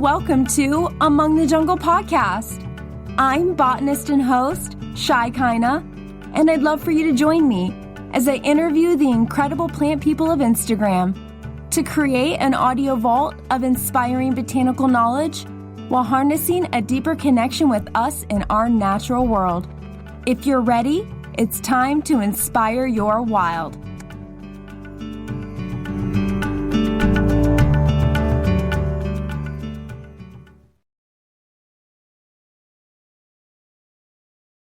and welcome to Among the Jungle podcast. I'm botanist and host, Shai Kaina, and I'd love for you to join me as I interview the incredible plant people of Instagram to create an audio vault of inspiring botanical knowledge while harnessing a deeper connection with us in our natural world. If you're ready, it's time to inspire your wild.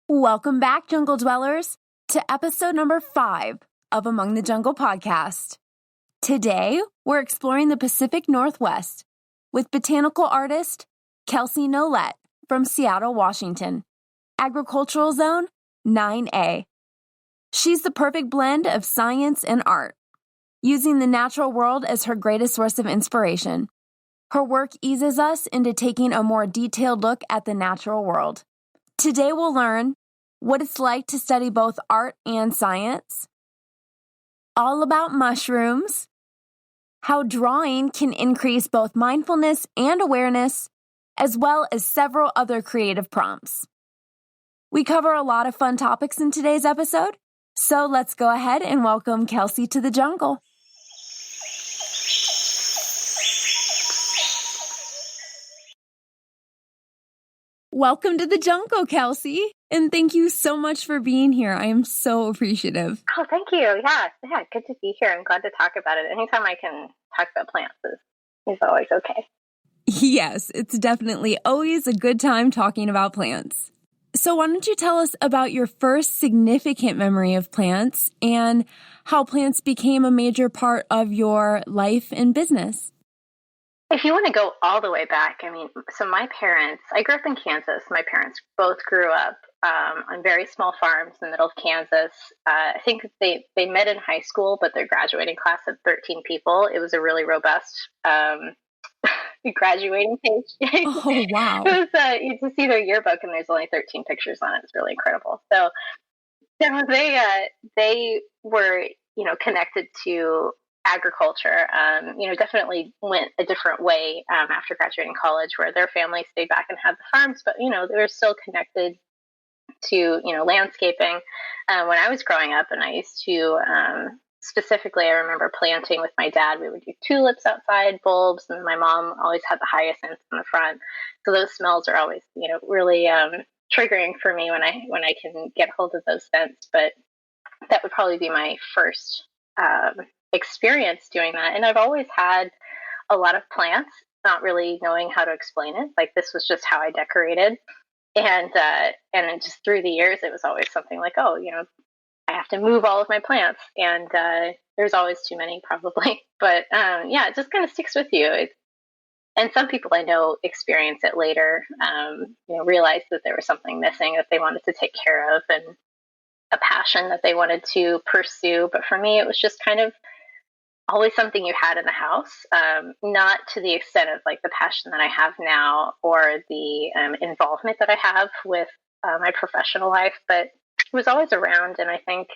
Welcome back, Jungle Dwellers, to episode number 5 of Among the Jungle podcast. Today, we're exploring the Pacific Northwest with botanical artist Kelsey Nollette from Seattle, Washington, Agricultural Zone 9A. She's the perfect blend of science and art, using the natural world as her greatest source of inspiration. Her work eases us into taking a more detailed look at the natural world. Today, we'll learn what it's like to study both art and science, all about mushrooms, how drawing can increase both mindfulness and awareness, as well as several other creative prompts. We cover a lot of fun topics in today's episode, so let's go ahead and welcome Kelsey to the jungle. Welcome to the jungle, Kelsey, and thank you so much for being here. I am so appreciative. Oh, thank you. Yeah, good to be here. I'm glad to talk about it. Anytime I can talk about plants is always okay. Yes, it's definitely always a good time talking about plants. So why don't you tell us about your first significant memory of plants and how plants became a major part of your life and business? If you want to go all the way back, so my parents, I grew up in Kansas. My parents both grew up on very small farms in the middle of Kansas. I think they met in high school, but their graduating class of 13 people. It was a really robust graduating page. Oh, wow. It was, you just see their yearbook and there's only 13 pictures on it. It's really incredible. So they were, connected to agriculture, definitely went a different way after graduating college, where their family stayed back and had the farms, but, they were still connected to, landscaping. When I was growing up, and I used to, specifically, I remember planting with my dad. We would do tulips outside, bulbs, and my mom always had the hyacinths in the front. So those smells are always, really triggering for me when I can get hold of those scents. But that would probably be my first experience doing that. And I've always had a lot of plants, not really knowing how to explain it. Like, this was just how I decorated. And then just through the years, it was always something like, oh, I have to move all of my plants. And there's always too many, probably. But it just kind of sticks with you. And some people I know experience it later, realize that there was something missing that they wanted to take care of, and a passion that they wanted to pursue. But for me, it was just kind of always something you had in the house, not to the extent of like the passion that I have now or the involvement that I have with my professional life, but it was always around. And I think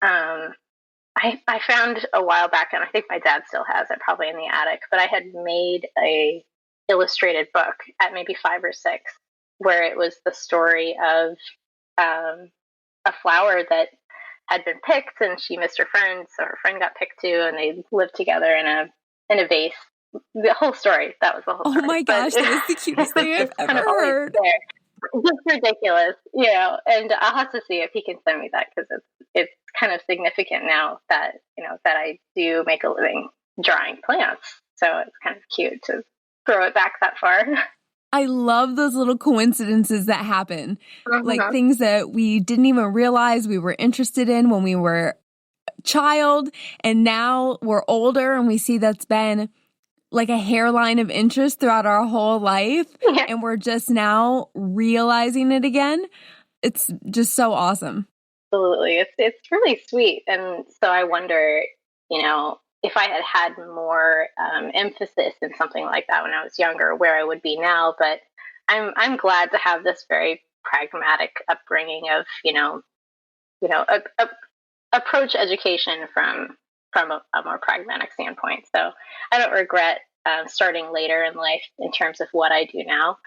I found a while back, and I think my dad still has it, probably in the attic, but I had made a illustrated book at maybe 5 or 6, where it was the story of a flower that had been picked, and she missed her friend, so her friend got picked too, and they lived together in a vase. The whole story. That was the whole story. Oh my gosh, that is the cutest thing I've ever heard. Just ridiculous, and I'll have to see if he can send me that, because it's kind of significant now that, that I do make a living drawing plants. So it's kind of cute to throw it back that far. I love those little coincidences that happen, like things that we didn't even realize we were interested in when we were a child, and now we're older and we see that's been like a hairline of interest throughout our whole life, and we're just now realizing it again. It's just so awesome. Absolutely. It's really sweet. And so I wonder, if I had more emphasis in something like that when I was younger, where I would be now. But I'm glad to have this very pragmatic upbringing of, approach education from a more pragmatic standpoint. So I don't regret starting later in life in terms of what I do now.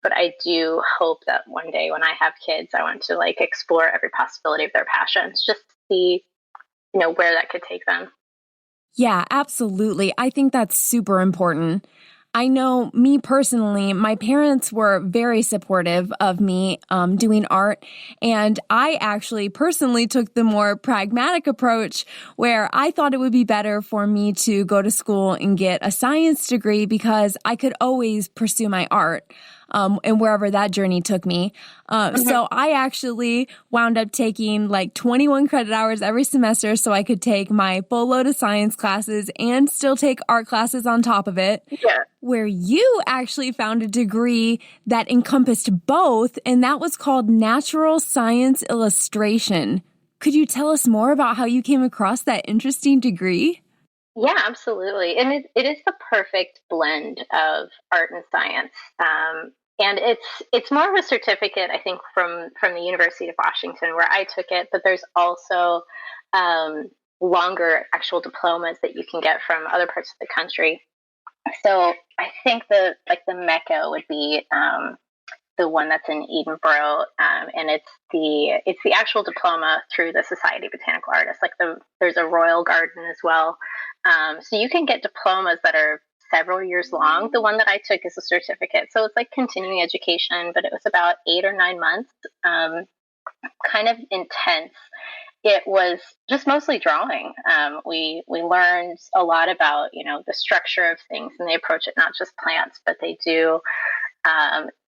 But I do hope that one day when I have kids, I want to like explore every possibility of their passions, just to see, where that could take them. Yeah, absolutely. I think that's super important. I know me personally, my parents were very supportive of me doing art, and I actually personally took the more pragmatic approach where I thought it would be better for me to go to school and get a science degree because I could always pursue my art. And wherever that journey took me. So I actually wound up taking like 21 credit hours every semester so I could take my full load of science classes and still take art classes on top of it. Yeah. Where you actually found a degree that encompassed both, and that was called Natural Science Illustration. Could you tell us more about how you came across that interesting degree? Yeah, absolutely. And it is the perfect blend of art and science. And it's more of a certificate, I think, from the University of Washington where I took it, but there's also longer actual diplomas that you can get from other parts of the country. So I think the Mecca would be the one that's in Edinburgh, and it's the actual diploma through the Society of Botanical Artists. There's a Royal Garden as well, so you can get diplomas that are several years long. The one that I took is a certificate, so it's like continuing education, but it was about 8 or 9 months, kind of intense. It was just mostly drawing. We learned a lot about the structure of things, and they approach it not just plants, but they do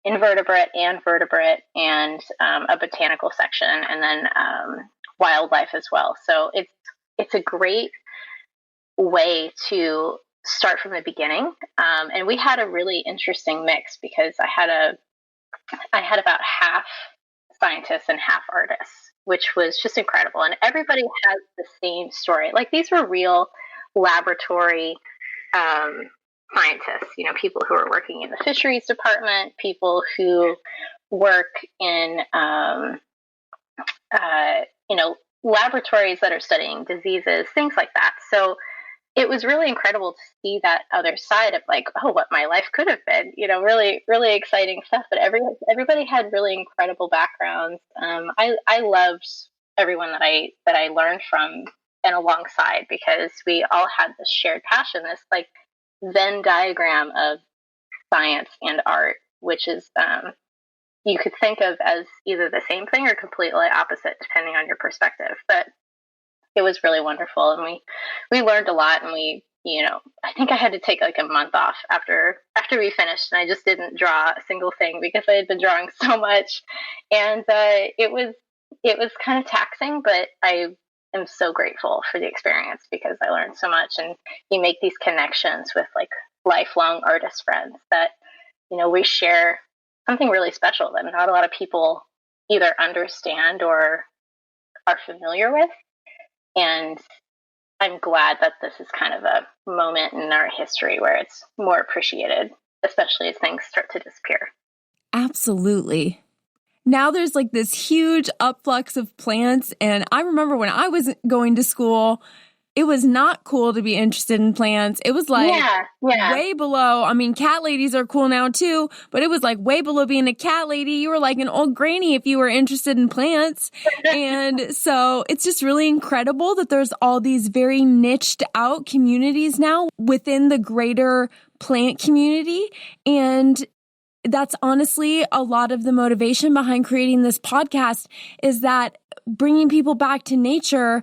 invertebrate and vertebrate, and a botanical section, and then wildlife as well. So it's a great way to start from the beginning. And we had a really interesting mix because I had about half scientists and half artists, which was just incredible. And everybody has the same story. Like these were real laboratory scientists, people who are working in the fisheries department, people who work in, laboratories that are studying diseases, things like that. So it was really incredible to see that other side of like, oh, what my life could have been, really, really exciting stuff. But everybody had really incredible backgrounds. I loved everyone that I learned from and alongside, because we all had this shared passion, this like Venn diagram of science and art, which is you could think of as either the same thing or completely opposite, depending on your perspective. But it was really wonderful, and we learned a lot, and I think I had to take like a month off after we finished, and I just didn't draw a single thing because I had been drawing so much, and it was kind of taxing, but I am so grateful for the experience because I learned so much, and you make these connections with like lifelong artist friends that we share something really special that not a lot of people either understand or are familiar with. And I'm glad that this is kind of a moment in our history where it's more appreciated, especially as things start to disappear. Absolutely. Now there's like this huge upflux of plants. And I remember when I was going to school, it was not cool to be interested in plants. It was like way below. I mean, cat ladies are cool now too, but it was like way below being a cat lady. You were like an old granny if you were interested in plants. And so it's just really incredible that there's all these very niched out communities now within the greater plant community. And that's honestly a lot of the motivation behind creating this podcast, is that bringing people back to nature.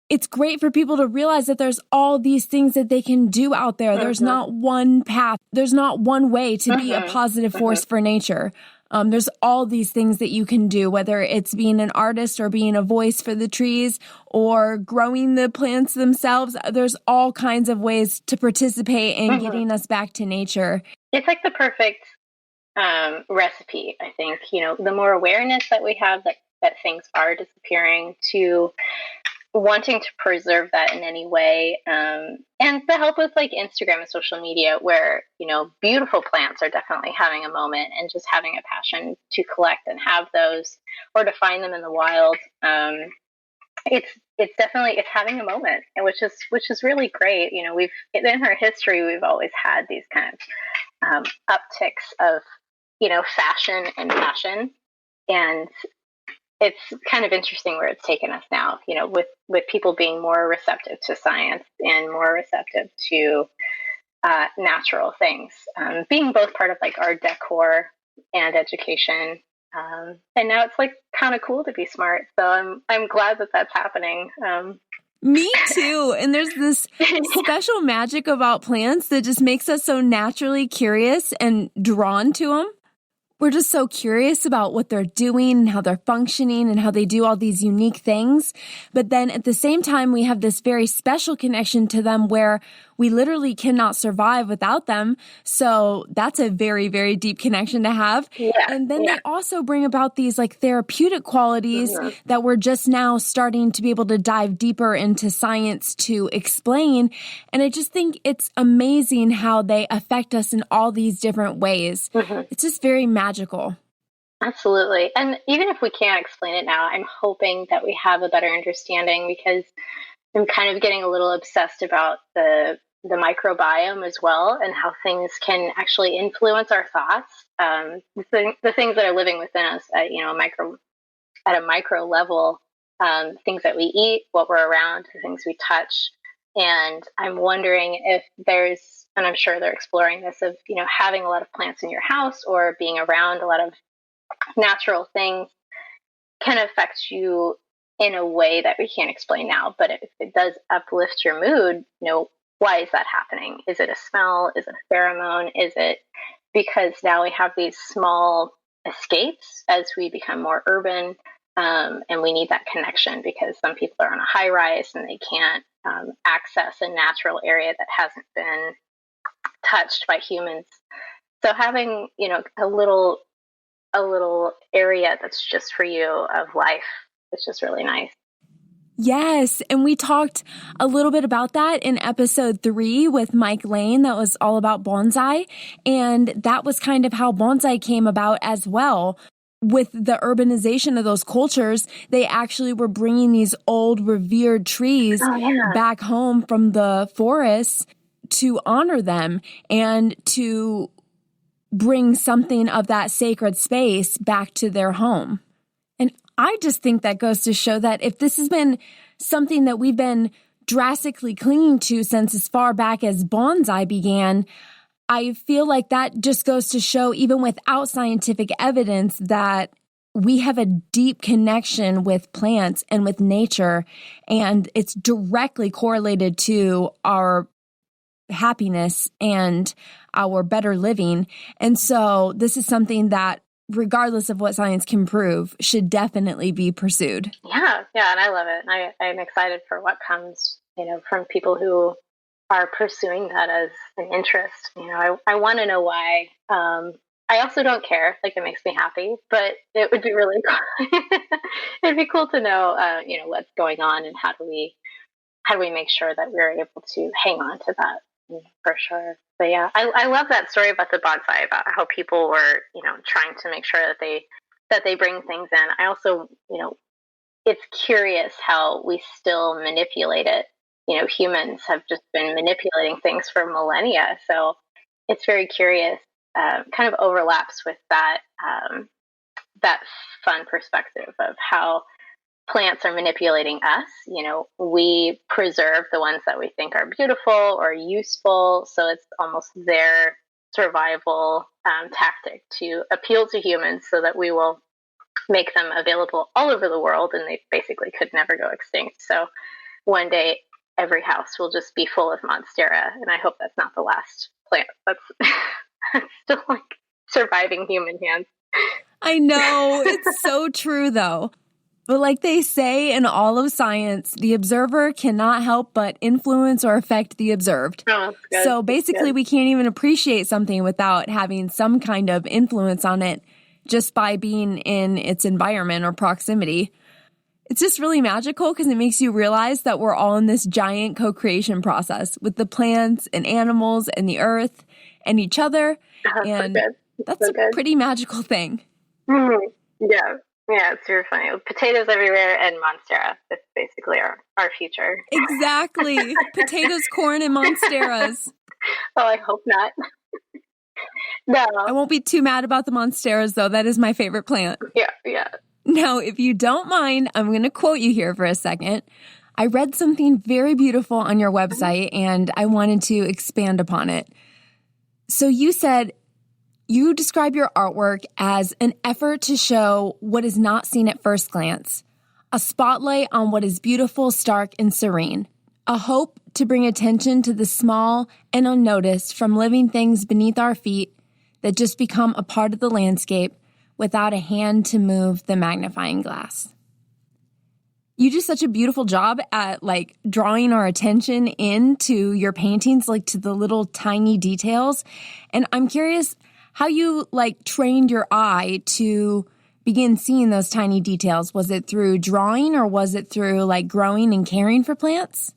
It's great for people to realize that there's all these things that they can do out there. There's not one path. There's not one way to be a positive force for nature. There's all these things that you can do, whether it's being an artist or being a voice for the trees or growing the plants themselves. There's all kinds of ways to participate in getting us back to nature. It's like the perfect recipe, I think. The more awareness that we have that things are disappearing, to wanting to preserve that in any way, and the help with like Instagram and social media, where beautiful plants are definitely having a moment, and just having a passion to collect and have those, or to find them in the wild. it's definitely, it's having a moment, and which is really great. We've, in our history, we've always had these kind of upticks of fashion and passion, and it's kind of interesting where it's taken us now. With people being more receptive to science and more receptive to natural things, being both part of like our decor and education. And now it's like kind of cool to be smart. So I'm glad that that's happening. Me too. And there's this special magic about plants that just makes us so naturally curious and drawn to them. We're just so curious about what they're doing and how they're functioning and how they do all these unique things. But then at the same time, we have this very special connection to them where we literally cannot survive without them. So that's a very, very deep connection to have. Yeah, and then yeah. they also bring about these like therapeutic qualities that we're just now starting to be able to dive deeper into science to explain. And I just think it's amazing how they affect us in all these different ways. It's just very magical. Absolutely. And even if we can't explain it now, I'm hoping that we have a better understanding, because I'm kind of getting a little obsessed about the microbiome as well, and how things can actually influence our thoughts. The things that are living within us at a micro level, things that we eat, what we're around, the things we touch. And I'm wondering if there's, and I'm sure they're exploring this, of having a lot of plants in your house or being around a lot of natural things can affect you in a way that we can't explain now. But if it does uplift your mood, why is that happening? Is it a smell? Is it a pheromone? Is it because now we have these small escapes as we become more urban, and we need that connection, because some people are on a high rise and they can't access a natural area that hasn't been touched by humans. So having, a little area that's just for you of life, it's just really nice. Yes. And we talked a little bit about that in episode 3 with Mike Lane. That was all about bonsai. And that was kind of how bonsai came about as well. With the urbanization of those cultures, they actually were bringing these old revered trees back home from the forests to honor them and to bring something of that sacred space back to their home. And I just think that goes to show that if this has been something that we've been drastically clinging to since as far back as bonsai began, I feel like that just goes to show, even without scientific evidence, that we have a deep connection with plants and with nature, and it's directly correlated to our happiness and our better living. And so this is something that, regardless of what science can prove, should definitely be pursued. Yeah, and I love it. And I'm excited for what comes, from people who are pursuing that as an interest. I want to know why. I also don't care. Like, it makes me happy, but it would be really cool. It'd be cool to know, what's going on, and how do we make sure that we're able to hang on to that, for sure. But yeah, I love that story about the bonsai, about how people were, trying to make sure that they bring things in. I also, it's curious how we still manipulate it. Humans have just been manipulating things for millennia. So it's very curious, kind of overlaps with that fun perspective of how plants are manipulating us. We preserve the ones that we think are beautiful or useful. So it's almost their survival tactic to appeal to humans, so that we will make them available all over the world, and they basically could never go extinct. So one day, every house will just be full of Monstera, and I hope that's not the last plant that's still like surviving human hands. I know. It's so true, though. But like they say in all of science, the observer cannot help but influence or affect the observed. Oh, that's good. So basically, we can't even appreciate something without having some kind of influence on it just by being in its environment or proximity. It's just really magical because it makes you realize that we're all in this giant co-creation process with the plants and animals and the earth and each other. That's and so good. that's a pretty magical thing. Yeah, Yeah, it's super funny. Potatoes everywhere and Monstera. That's basically our future. Exactly. Potatoes, corn, and monsteras. Oh, I hope not. No. I won't be too mad about the monsteras, though. That is my favorite plant. Yeah. Now, if you don't mind, I'm going to quote you here for a second. I read something very beautiful on your website, and I wanted to expand upon it. So you said, you describe your artwork as an effort to show what is not seen at first glance, a spotlight on what is beautiful, stark, and serene, a hope to bring attention to the small and unnoticed from living things beneath our feet that just become a part of the landscape without a hand to move the magnifying glass. You do such a beautiful job at drawing our attention into your paintings, to the little tiny details. And I'm curious how you trained your eye to begin seeing those tiny details. Was it through drawing, or was it through growing and caring for plants?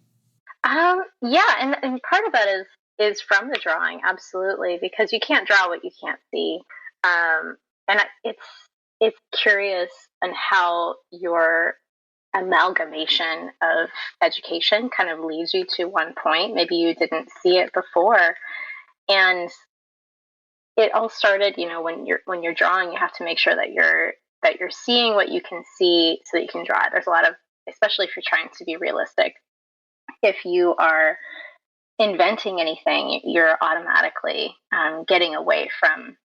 Yeah, and part of that is from the drawing, absolutely, because you can't draw what you can't see. And it's curious on how your amalgamation of education kind of leads you to one point. Maybe you didn't see it before, and it all started, when you're drawing, you have to make sure that you're seeing what you can see so that you can draw it. There's a lot of, especially if you're trying to be realistic, if you are inventing anything, you're automatically getting away from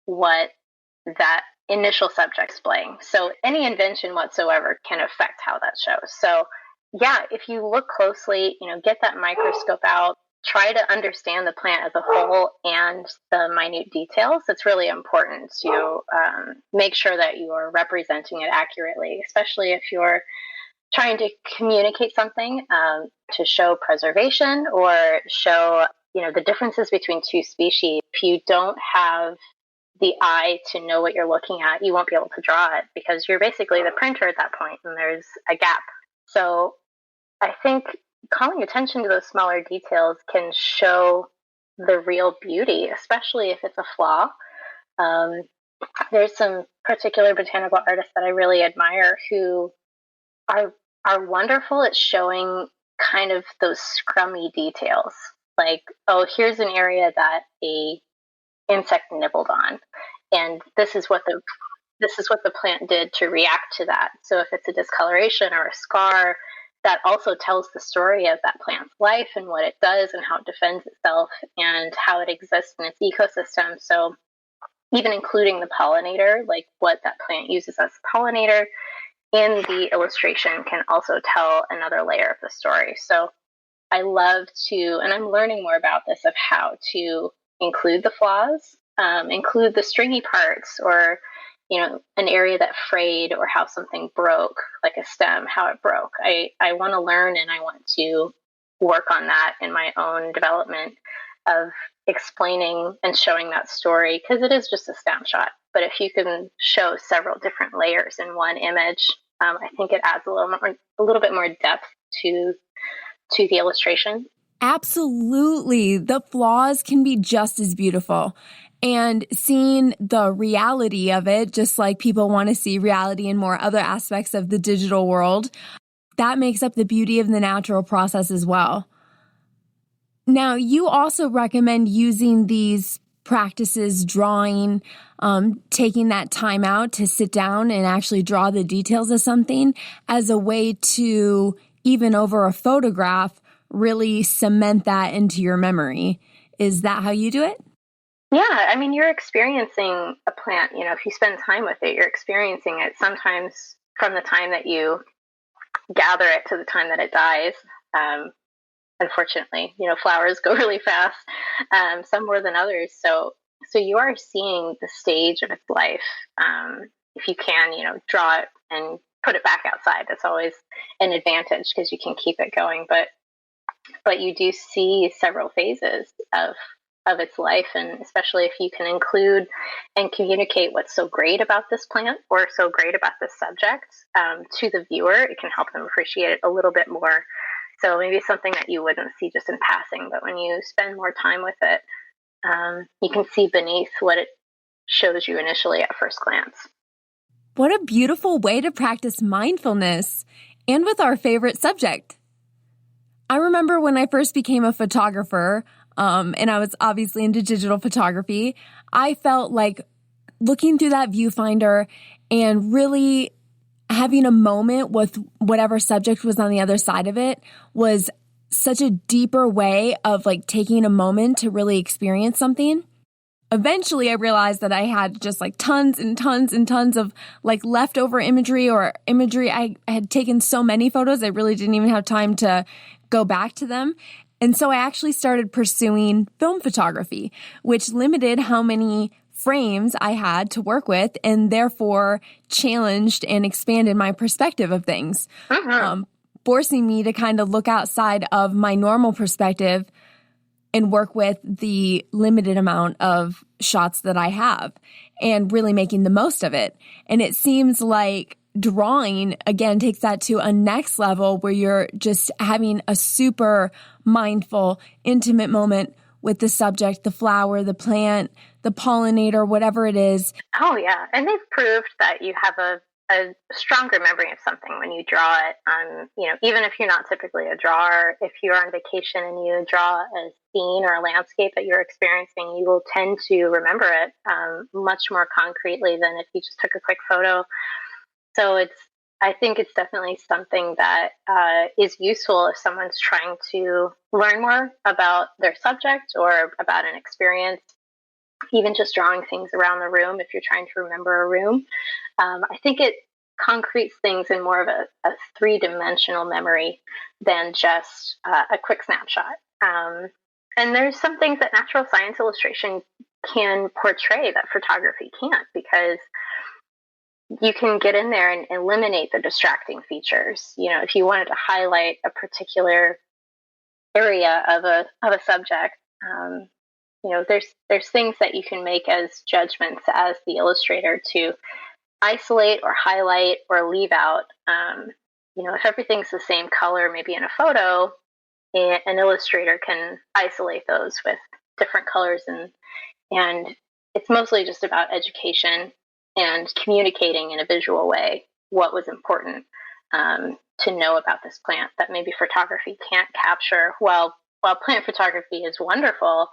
what that initial subject's playing. So any invention whatsoever can affect how that shows. So yeah, if you look closely, get that microscope out, try to understand the plant as a whole and the minute details. It's really important to make sure that you are representing it accurately, especially if you're trying to communicate something to show preservation or show, the differences between two species. If you don't have the eye to know what you're looking at, you won't be able to draw it because you're basically the printer at that point and there's a gap. So I think calling attention to those smaller details can show the real beauty, especially if it's a flaw. There's some particular botanical artists that I really admire who are wonderful at showing kind of those scrummy details. Oh, here's an area that a insect nibbled on, and this is what the plant did to react to that. So if it's a discoloration or a scar, that also tells the story of that plant's life and what it does and how it defends itself and how it exists in its ecosystem. So even including the pollinator, what that plant uses as a pollinator in the illustration can also tell another layer of the story. So I love to, and I'm learning more about this, of how to include the flaws, include the stringy parts, or an area that frayed, or how something broke, like a stem, how it broke. I want to learn, and I want to work on that in my own development of explaining and showing that story, because it is just a snapshot. But if you can show several different layers in one image, I think it adds a little bit more depth to the illustration. Absolutely. The flaws can be just as beautiful. And seeing the reality of it, just like people want to see reality in more other aspects of the digital world, that makes up the beauty of the natural process as well. Now, you also recommend using these practices, drawing, taking that time out to sit down and actually draw the details of something as a way to, even over a photograph, really cement that into your memory. Is that how you do it? Yeah, I mean, you're experiencing a plant, if you spend time with it, you're experiencing it sometimes from the time that you gather it to the time that it dies. Unfortunately, flowers go really fast, some more than others. So you are seeing the stage of its life. If you can, draw it and put it back outside, that's always an advantage because you can keep it going. But you do see several phases of its life, and especially if you can include and communicate what's so great about this plant or so great about this subject to the viewer, it can help them appreciate it a little bit more. So maybe something that you wouldn't see just in passing, but when you spend more time with it, you can see beneath what it shows you initially at first glance. What a beautiful way to practice mindfulness, and with our favorite subject. I remember when I first became a photographer, and I was obviously into digital photography, I felt like looking through that viewfinder and really having a moment with whatever subject was on the other side of it was such a deeper way of like taking a moment to really experience something. Eventually, I realized that I had just like tons and tons and tons of like leftover imagery or imagery. I had taken so many photos, I really didn't even have time to go back to them. And so I actually started pursuing film photography, which limited how many frames I had to work with and therefore challenged and expanded my perspective of things, forcing me to kind of look outside of my normal perspective and work with the limited amount of shots that I have and really making the most of it. And it seems like drawing, again, takes that to a next level where you're just having a super mindful, intimate moment with the subject, the flower, the plant, the pollinator, whatever it is. Oh, yeah. And they've proved that you have a stronger memory of something when you draw it. Even if you're not typically a drawer, if you're on vacation and you draw a scene or a landscape that you're experiencing, you will tend to remember it much more concretely than if you just took a quick photo. So I think it's definitely something that is useful if someone's trying to learn more about their subject or about an experience. Even just drawing things around the room, if you're trying to remember a room. I think it concretes things in more of a three-dimensional memory than just a quick snapshot. And there's some things that natural science illustration can portray that photography can't, because you can get in there and eliminate the distracting features. If you wanted to highlight a particular area of a subject, there's things that you can make as judgments as the illustrator to isolate or highlight or leave out. If everything's the same color, maybe in a photo, an illustrator can isolate those with different colors, and it's mostly just about education and communicating in a visual way what was important to know about this plant that maybe photography can't capture. While plant photography is wonderful,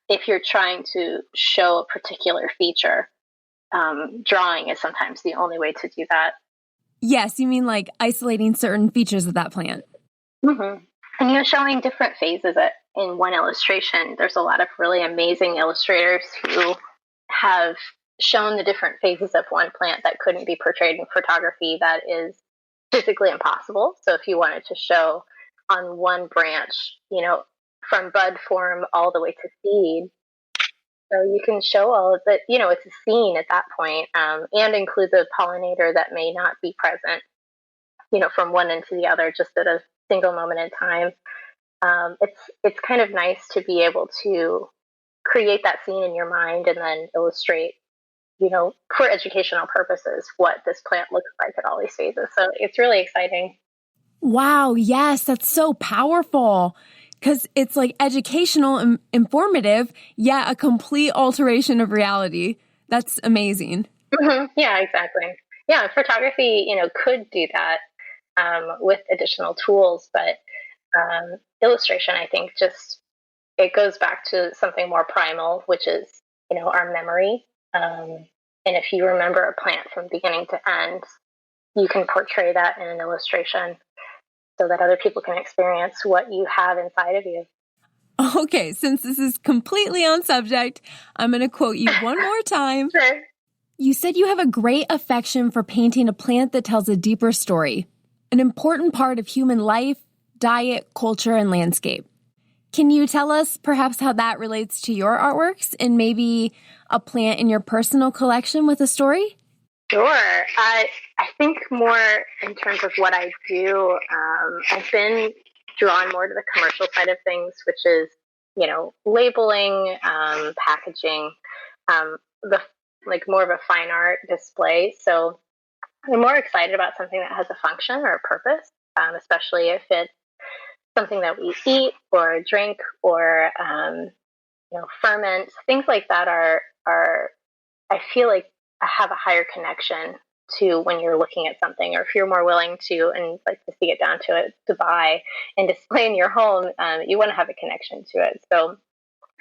if you're trying to show a particular feature, drawing is sometimes the only way to do that. Yes, you mean like isolating certain features of that plant. Mm-hmm. And showing different phases in one illustration. There's a lot of really amazing illustrators who have shown the different phases of one plant that couldn't be portrayed in photography. That is physically impossible. So if you wanted to show on one branch, from bud form all the way to seed, so you can show all of it. It's a scene at that point, and include the pollinator that may not be present, from one end to the other, just at a single moment in time. It's kind of nice to be able to create that scene in your mind and then illustrate, for educational purposes, what this plant looks like at all these phases. So it's really exciting. Wow, yes, that's so powerful. Because it's like educational and informative, yet a complete alteration of reality. That's amazing. Mm-hmm. Yeah, exactly. Yeah, photography, could do that with additional tools, but illustration, I think, just it goes back to something more primal, which is, our memory. And if you remember a plant from beginning to end, you can portray that in an illustration, so that other people can experience what you have inside of you. Okay, since this is completely on subject, I'm going to quote you one more time. Sure. You said you have a great affection for painting a plant that tells a deeper story, an important part of human life, diet, culture, and landscape. Can you tell us perhaps how that relates to your artworks and maybe a plant in your personal collection with a story? Sure. I think more in terms of what I do, I've been drawn more to the commercial side of things, which is, labeling, packaging, more of a fine art display. So I'm more excited about something that has a function or a purpose, especially if it's something that we eat or drink or, ferment. Things like that are I feel like I have a higher connection to when you're looking at something, or if you're more willing to, and like to see it down to it, to buy and display in your home, you want to have a connection to it. So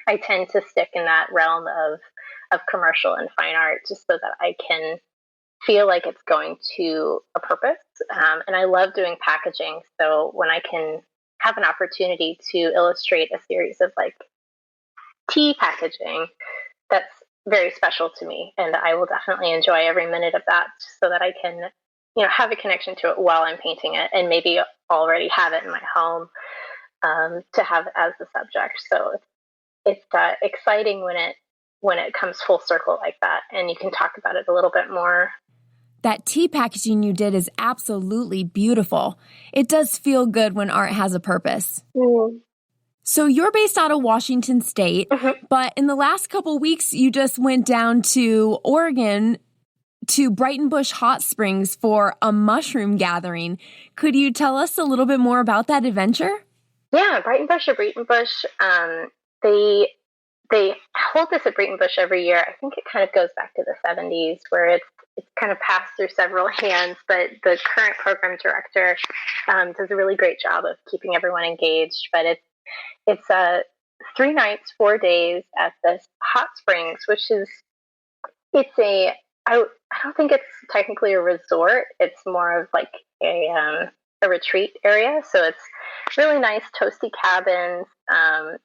I tend to stick in that realm of commercial and fine art, just so that I can feel like it's going to a purpose. And I love doing packaging. So when I can have an opportunity to illustrate a series of like tea packaging, that's very special to me. And I will definitely enjoy every minute of that, so that I can, have a connection to it while I'm painting it, and maybe already have it in my home, to have as the subject. So it's exciting when it comes full circle like that, and you can talk about it a little bit more. That tea packaging you did is absolutely beautiful. It does feel good when art has a purpose. Mm. So you're based out of Washington State, but in the last couple weeks, you just went down to Oregon to Brighton Bush Hot Springs for a mushroom gathering. Could you tell us a little bit more about that adventure? Yeah, Brighton Bush, they hold this at Brighton Bush every year. I think it kind of goes back to the 70s, where it's kind of passed through several hands, but the current program director does a really great job of keeping everyone engaged. But it's 3 nights, 4 days at this hot springs, which is, I don't think it's technically a resort. It's more of like a retreat area. So it's really nice, toasty cabins,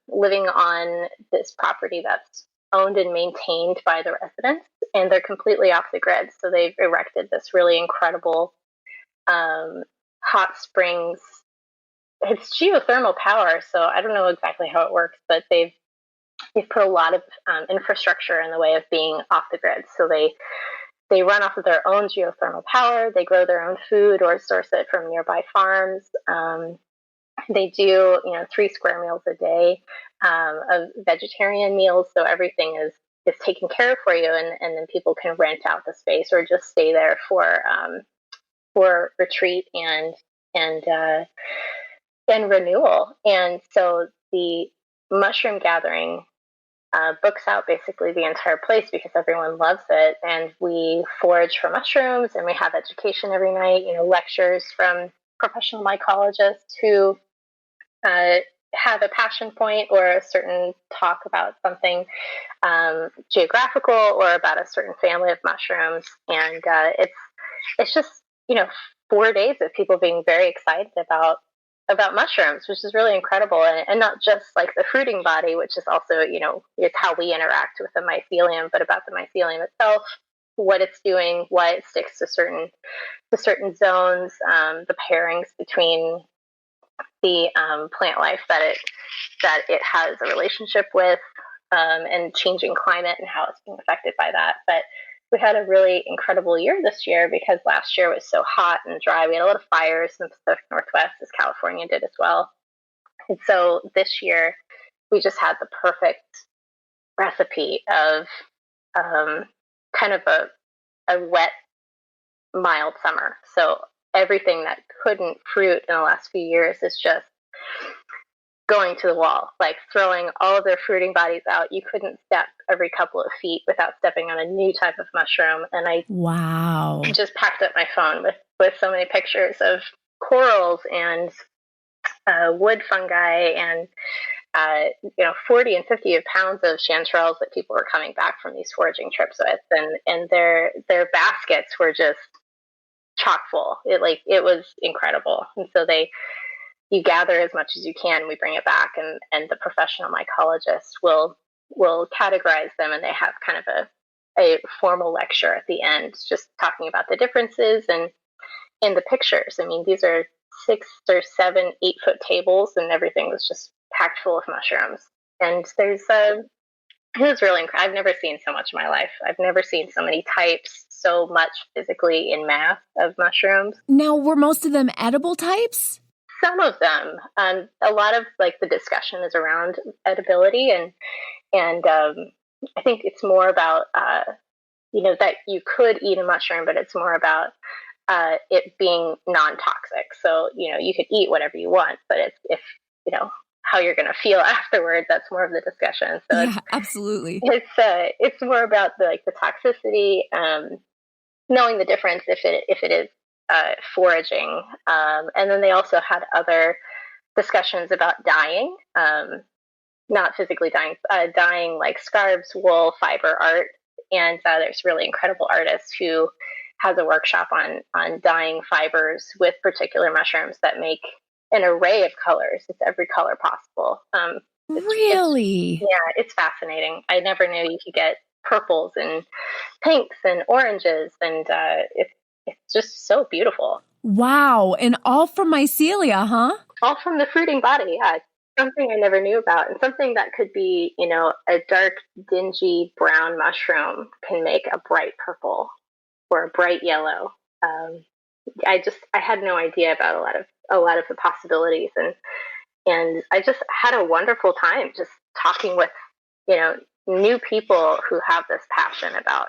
living on this property that's owned and maintained by the residents, and they're completely off the grid. So they've erected this really incredible hot springs. It's geothermal power, so I don't know exactly how it works, but they've put a lot of infrastructure in the way of being off the grid. So they run off of their own geothermal power. They grow their own food or source it from nearby farms. They do, 3 square meals a day of vegetarian meals. So everything is taken care of for you, and then people can rent out the space or just stay there for retreat and renewal. And so the mushroom gathering books out basically the entire place, because everyone loves it. And we forage for mushrooms, and we have education every night, lectures from professional mycologists who have a passion point or a certain talk about something geographical or about a certain family of mushrooms. And it's just, 4 days of people being very excited about mushrooms, which is really incredible. And not just like the fruiting body, which is also, it's how we interact with the mycelium, but about the mycelium itself, what it's doing, why it sticks to certain zones, the pairings between the plant life that it has a relationship with, and changing climate and how it's being affected by that. But we had a really incredible year this year, because last year was so hot and dry. We had a lot of fires in the Pacific Northwest, as California did as well. And so this year, we just had the perfect recipe of kind of a wet, mild summer. So everything that couldn't fruit in the last few years is just going to the wall, like throwing all of their fruiting bodies out. You couldn't step every couple of feet without stepping on a new type of mushroom. And I just packed up my phone with so many pictures of corals and wood fungi and 40 and 50 pounds of chanterelles that people were coming back from these foraging trips with, and their baskets were just chock full. It was incredible. And so you gather as much as you can. We bring it back, and the professional mycologist will categorize them, and they have kind of a formal lecture at the end, just talking about the differences and in the pictures. I mean, these are 6 or 7, 8-foot tables, and everything was just packed full of mushrooms. And it was really incredible. I've never seen so much in my life. I've never seen so many types, so much physically in mass of mushrooms. Now, were most of them edible types? Some of them. A lot of like the discussion is around edibility, and I think it's more about that you could eat a mushroom, but it's more about it being non-toxic. So you could eat whatever you want, but if how you're going to feel afterward, that's more of the discussion. So yeah, absolutely. It's more about the toxicity, knowing the difference if it is foraging. And then they also had other discussions about dyeing, not physically dyeing, dyeing like scarves, wool, fiber art. And there's really incredible artists who has a workshop on dyeing fibers with particular mushrooms that make an array of colors. It's every color possible. Really? It's fascinating. I never knew you could get purples and pinks and oranges, and it's just so beautiful. Wow. And all from mycelia, huh? All from the fruiting body, yeah. Something I never knew about, and something that could be, a dark, dingy brown mushroom can make a bright purple or a bright yellow. I had no idea about a lot of the possibilities, and I just had a wonderful time just talking with, new people who have this passion about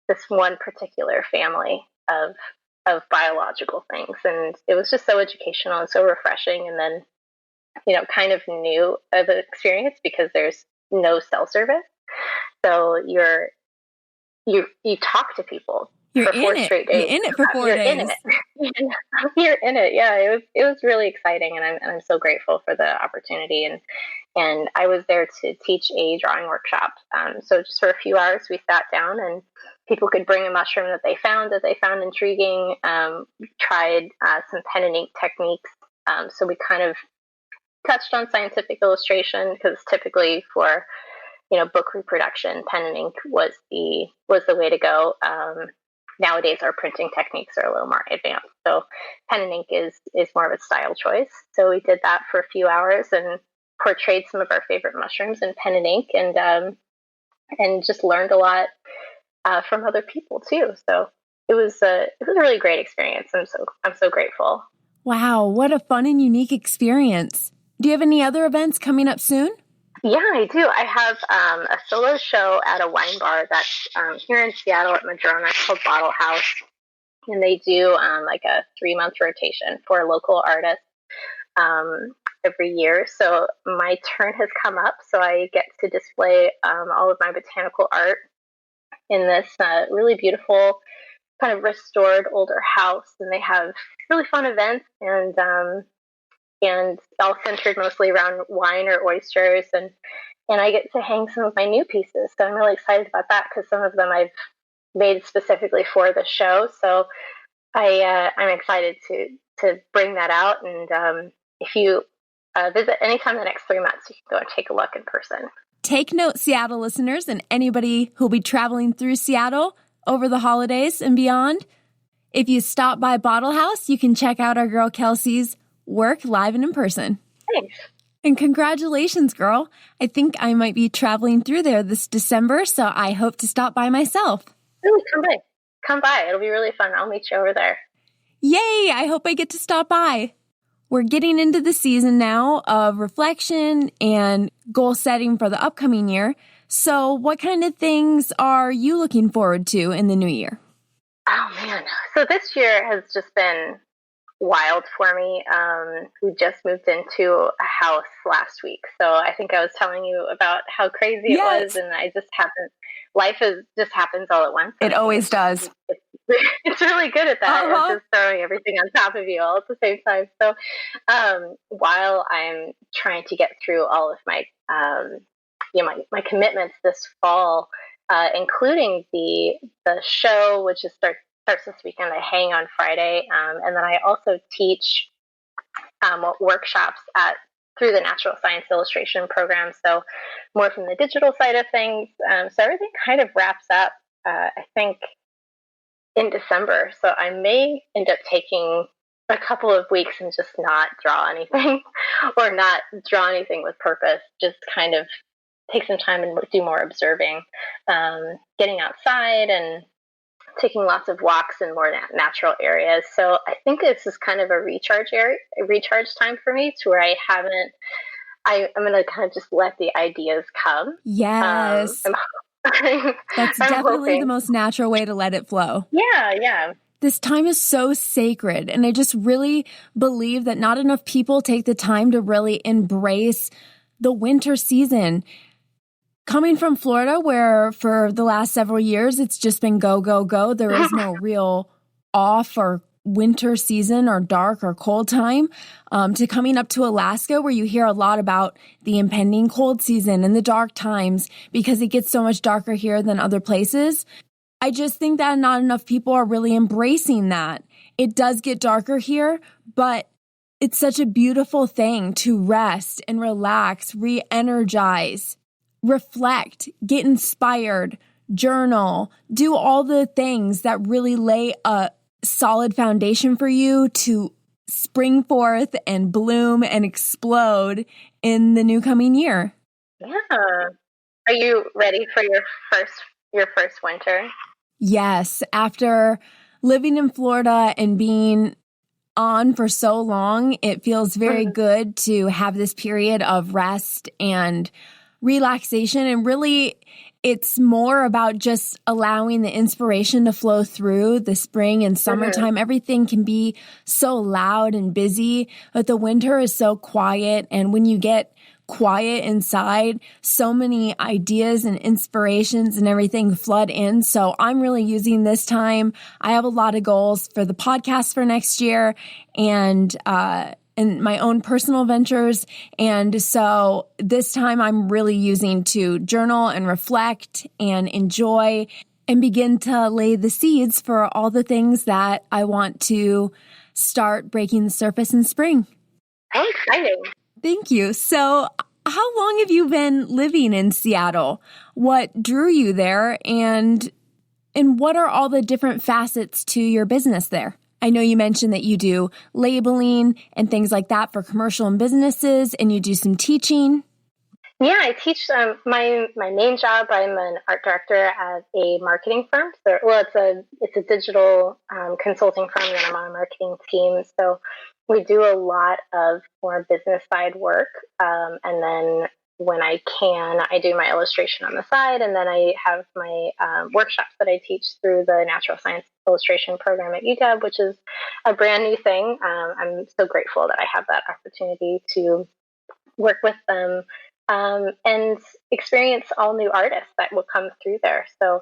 this one particular family of biological things. And it was just so educational and so refreshing. And then, kind of new of an experience because there's no cell service. So you talk to people You're for 4 straight days. You're in it for 4 days. You're in it. Yeah, it was really exciting, and I'm so grateful for the opportunity. And I was there to teach a drawing workshop. So just for a few hours, we sat down, and people could bring a mushroom that they found intriguing. Tried some pen and ink techniques. So we kind of touched on scientific illustration because typically for book reproduction, pen and ink was the way to go. Nowadays, our printing techniques are a little more advanced, so pen and ink is more of a style choice. So we did that for a few hours and portrayed some of our favorite mushrooms in pen and ink, and just learned a lot from other people too. So it was a really great experience. I'm so grateful. Wow, what a fun and unique experience. Do you have any other events coming up soon? Yeah, I do. I have a solo show at a wine bar that's here in Seattle at Madrona called Bottle House. And they do like a 3-month rotation for local artists every year. So my turn has come up. So I get to display all of my botanical art in this really beautiful kind of restored older house. And they have really fun events and all centered mostly around wine or oysters, and I get to hang some of my new pieces. So I'm really excited about that because some of them I've made specifically for the show. So I'm excited to bring that out. And if you visit anytime in the next 3 months, you can go and take a look in person. Take note, Seattle listeners, and anybody who'll be traveling through Seattle over the holidays and beyond. If you stop by Bottle House, you can check out our girl Kelsey's work live and in person. Thanks. And congratulations, girl. I think I might be traveling through there this December, so I hope to stop by myself. Ooh, come by. It'll be really fun. I'll meet you over there. Yay! I hope I get to stop by. We're getting into the season now of reflection and goal setting for the upcoming year. So what kind of things are you looking forward to in the new year? Oh, man. So this year has just been wild for me. We just moved into a house last week. So I think I was telling you about how crazy it was. And I just haven't, just happens all at once. It always does. It's really good at that. Uh-huh. It's just throwing everything on top of you all at the same time. So while I'm trying to get through all of my, my commitments this fall, including the show, which is starts this weekend. I hang on Friday, and then I also teach workshops through the Natural Science Illustration program. So more from the digital side of things. So everything kind of wraps up, I think, in December. So I may end up taking a couple of weeks and just not draw anything or not draw anything with purpose. Just kind of take some time and do more observing, getting outside and taking lots of walks in more natural areas. So I think this is kind of a recharge time for me, to where I'm going to kind of just let the ideas come. Yes. That's definitely the most natural way to let it flow. Yeah. This time is so sacred, and I just really believe that not enough people take the time to really embrace the winter season. Coming from Florida, where for the last several years, it's just been go, go, go. There is no real off or winter season or dark or cold time, to coming up to Alaska, where you hear a lot about the impending cold season and the dark times because it gets so much darker here than other places. I just think that not enough people are really embracing that. It does get darker here, but it's such a beautiful thing to rest and relax, re-energize, reflect, get inspired, journal, do all the things that really lay a solid foundation for you to spring forth and bloom and explode in the new coming year. Yeah. Are you ready for your first winter? Yes. After living in Florida and being on for so long, it feels very good to have this period of rest and relaxation. And really, it's more about just allowing the inspiration to flow through the spring and summertime. Everything can be so loud and busy, but the winter is so quiet. And when you get quiet inside, so many ideas and inspirations and everything flood in. So I'm really using this time. I have a lot of goals for the podcast for next year and my own personal ventures. And so this time I'm really using to journal and reflect and enjoy and begin to lay the seeds for all the things that I want to start breaking the surface in spring. How exciting. Thank you. So how long have you been living in Seattle? What drew you there? And what are all the different facets to your business there? I know you mentioned that you do labeling and things like that for commercial and businesses, and you do some teaching. Yeah, I teach. My main job, I'm an art director at a marketing firm. So, it's a digital consulting firm that I'm on a marketing team. So we do a lot of more business side work, and then when I can, I do my illustration on the side, and then I have my workshops that I teach through the Natural Science Illustration program at UW, which is a brand new thing. I'm so grateful that I have that opportunity to work with them and experience all new artists that will come through there. So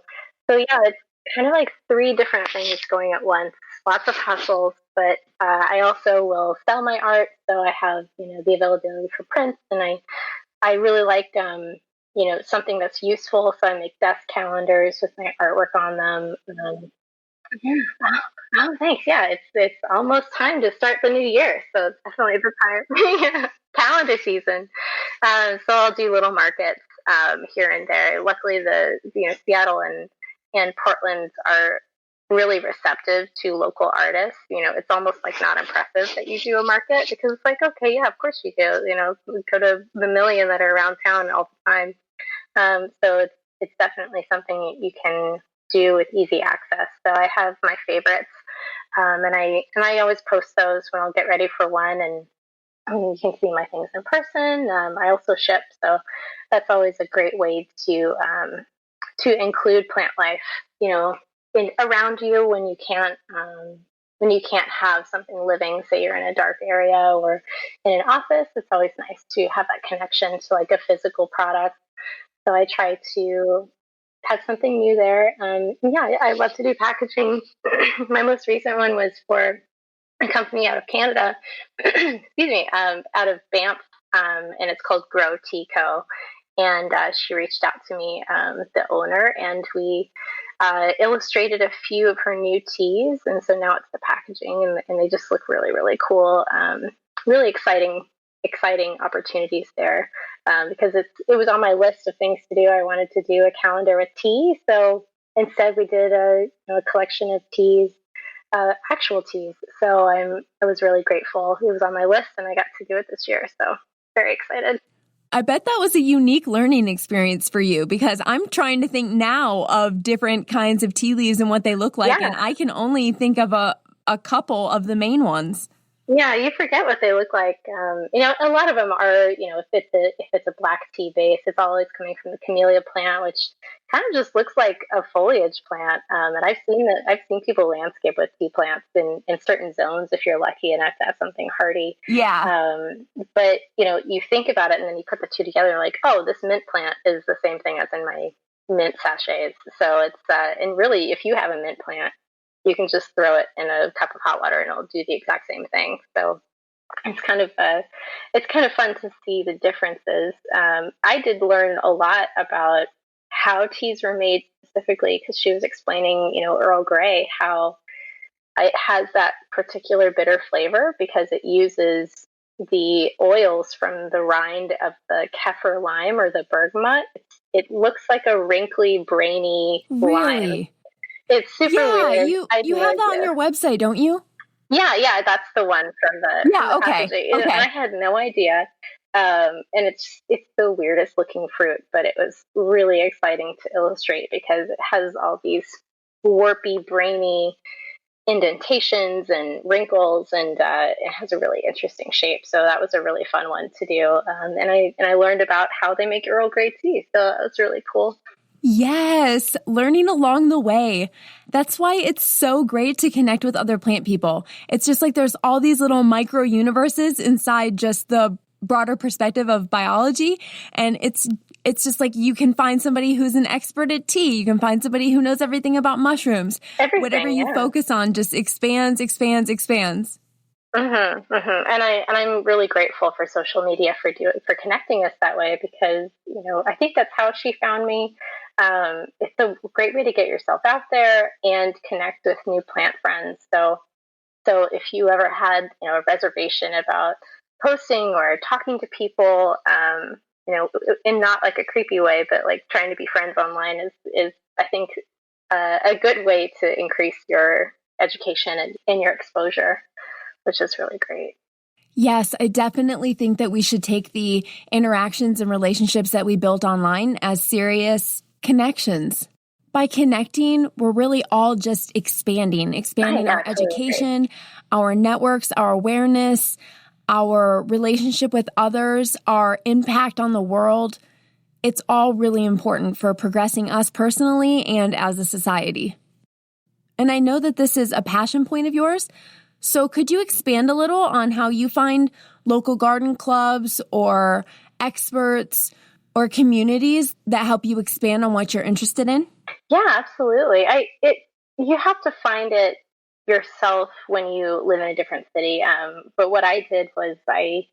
yeah, it's kind of like three different things going at once. Lots of hustles, but I also will sell my art, so I have the availability for prints, and I really like something that's useful, so I make desk calendars with my artwork on them. Yeah. Oh, thanks. Yeah, it's almost time to start the new year, so it's definitely the time. Calendar season. So I'll do little markets here and there. Luckily, Seattle and Portland are really receptive to local artists. It's almost like not impressive that you do a market, because it's like, okay, yeah, of course you do. We go to the million that are around town all the time. So it's definitely something you can do with easy access. So I have my favorites, and I always post those when I'll get ready for one, and you can see my things in person. I also ship, so that's always a great way to include plant life, around you when you can't have something living. Say you're in a dark area or in an office, it's always nice to have that connection to like a physical product. So I try to have something new there. Yeah, I love to do packaging. My most recent one was for a company out of Canada, excuse me, out of Banff, and it's called Grow Tea Co. And she reached out to me, the owner, and we illustrated a few of her new teas. And so now it's the packaging, and they just look really, really cool. Really exciting opportunities there, because it was on my list of things to do. I wanted to do a calendar with tea, so instead we did a collection of teas, actual teas. So I was really grateful. It was on my list, and I got to do it this year. So very excited. I bet that was a unique learning experience for you, because I'm trying to think now of different kinds of tea leaves and what they look like, and I can only think of a couple of the main ones. Yeah, you forget what they look like. A lot of them are, if it's a black tea base, it's always coming from the camellia plant, which kind of just looks like a foliage plant. And I've seen people landscape with tea plants in certain zones if you're lucky enough to have something hardy. Yeah. But you think about it and then you put the two together and like, oh, this mint plant is the same thing as in my mint sachets. So it's and really, if you have a mint plant, you can just throw it in a cup of hot water and it'll do the exact same thing. So it's kind of fun to see the differences. I did learn a lot about how teas were made specifically because she was explaining, Earl Grey, how it has that particular bitter flavor because it uses the oils from the rind of the kaffir lime or the bergamot. It looks like a wrinkly, brainy lime. Really? It's super weird. You have that on your website, don't you? Yeah, that's the one from the okay. packaging. Okay. And I had no idea. And it's the weirdest looking fruit, but it was really exciting to illustrate because it has all these warpy, brainy indentations and wrinkles, and it has a really interesting shape. So that was a really fun one to do. And I learned about how they make Earl Grey tea. So that was really cool. Yes, learning along the way. That's why it's so great to connect with other plant people. It's just like there's all these little micro universes inside just the broader perspective of biology. And it's just like you can find somebody who's an expert at tea. You can find somebody who knows everything about mushrooms. Whatever you focus on just expands. And I'm really grateful for social media for connecting us that way because I think that's how she found me. It's a great way to get yourself out there and connect with new plant friends. So if you ever had a reservation about posting or talking to people, in not like a creepy way, but like trying to be friends online is I think a good way to increase your education and your exposure, which is really great. Yes, I definitely think that we should take the interactions and relationships that we built online as serious connections. By connecting, we're really all just expanding our education, our networks, our awareness, our relationship with others, our impact on the world. It's all really important for progressing us personally and as a society. And I know that this is a passion point of yours. So could you expand a little on how you find local garden clubs or experts or communities that help you expand on what you're interested in? Yeah, absolutely. You have to find it yourself when you live in a different city. But what I did was I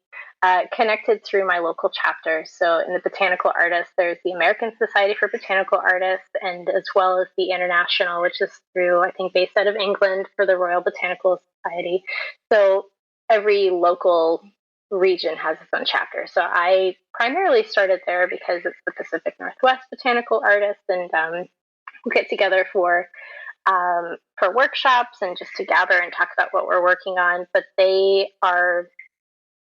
connected through my local chapter. So in the Botanical Artists, there's the American Society for Botanical Artists, and as well as the International, which is through, I think, based out of England for the Royal Botanical Society. So every local region has its own chapter. So I primarily started there because it's the Pacific Northwest Botanical Artists, and we get together for workshops and just to gather and talk about what we're working on. But they are